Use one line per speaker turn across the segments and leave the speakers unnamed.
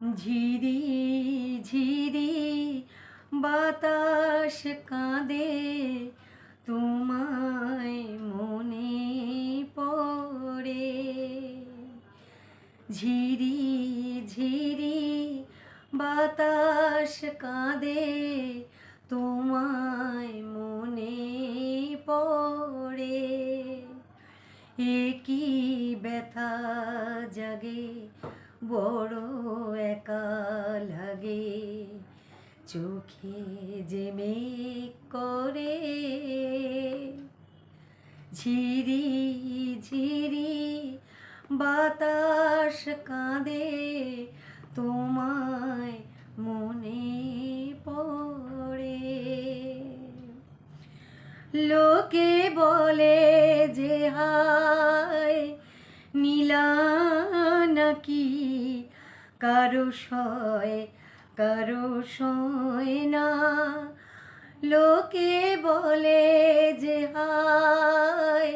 ঝিরি ঝিরি বাতাস কাঁদে, তোমায় মনে পড়ে। ঝিরি ঝিরি বাতাস কাঁদে, তোমায় মনে পড়ে। এ কি ব্যথা জাগে, বড় একা লাগে, চোখে যে মেঘ করে। ঝিরি ঝিরি বাতাস কাঁদে, তোমায় মনে পড়ে। লোকে বলে যে হায় নীলা নাকি, কারো সয় কারো সয় না। লোকে বলে যে হায়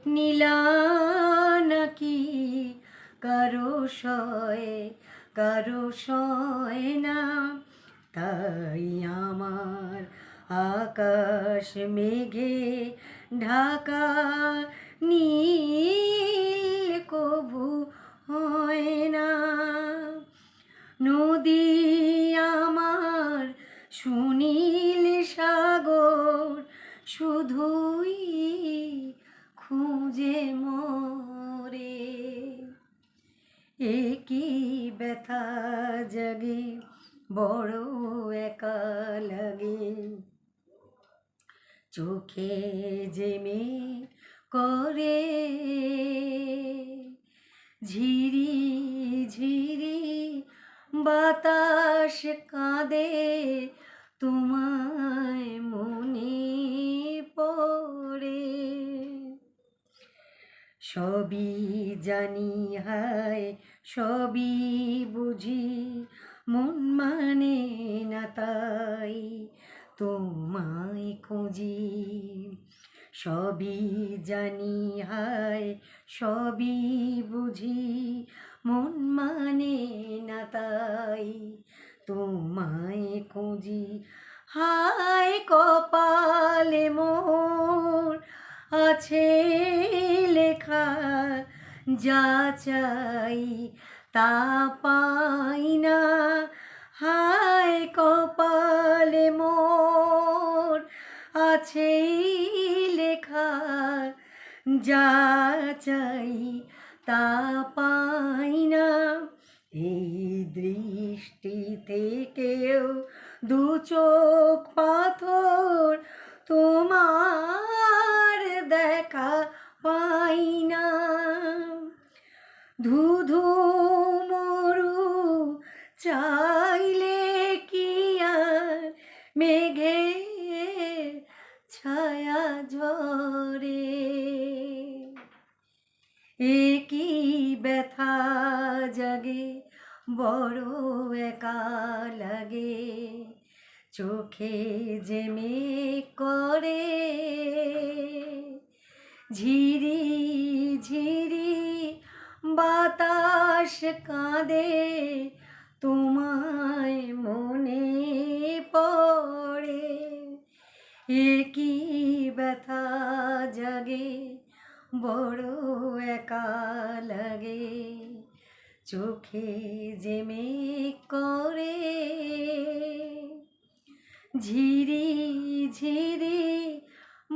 নীলা নাকি, কারো সয় কারো সয় না। তাই আমার আকাশ মেঘে ঢাকা, নীল কভু হয় না। নদী আমার সুনীল সাগর, শুধুই খুঁজে মরে। এ কি ব্যথা জাগে, বড় একা লাগে, চোখে যে মেঘ করে। ঝিরি ঝিরি বাতাস কাঁদে, তোমায় মনে পড়ে। সবই জানি হায় সবই বুঝি, মন মানে না তাই তোমায় খুঁজি। সবই জানি হায় সবই বুঝি, মন মানে না তাই তোমায় খুঁজি। হায় কপালে মোর আছে লেখা, যা চাই তা পাই না। হায় কপালে মোর আছে লেখা, যা চাই তা পাই না। এই দৃষ্টি থেকেও দু চোখ পাথর, তোমার দেখা পাই না। ধুধু মরু চাইলে কি আর মেঘে ছায়া ঝরে। এ কি ব্যথা জাগে, বড় একা লাগে, চোখে যে মেঘ করে। ঝিরি ঝিরি বাতাস কাঁদে, তোমায় মনে পড়ে। এ কি ব্যথা জাগে, বড় একা লাগে, চোখে যে মেঘ করে। ঝিরি ঝিরি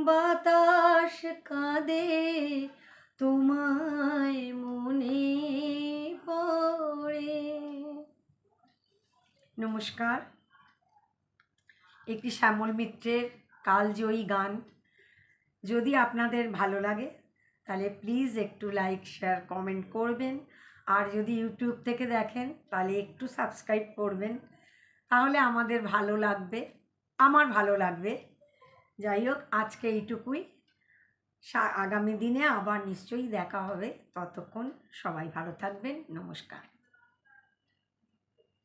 বাতাস কাঁদে, তোমায় মনে পড়ে। নমস্কার। একটি শ্যামল মিত্রের কালজয়ী গান। যদি আপনাদের ভালো লাগে তাহলে প্লিজ একটু লাইক শেয়ার কমেন্ট করবেন। আর যদি ইউটিউব থেকে দেখেন তাহলে একটু সাবস্ক্রাইব করবেন, তাহলে আমাদের ভালো লাগবে, আমার ভালো লাগবে। যাই হোক, আজকে এইটুকুই। আগামী দিনে আবার নিশ্চয়ই দেখা হবে। ততক্ষণ সবাই ভালো থাকবেন। নমস্কার।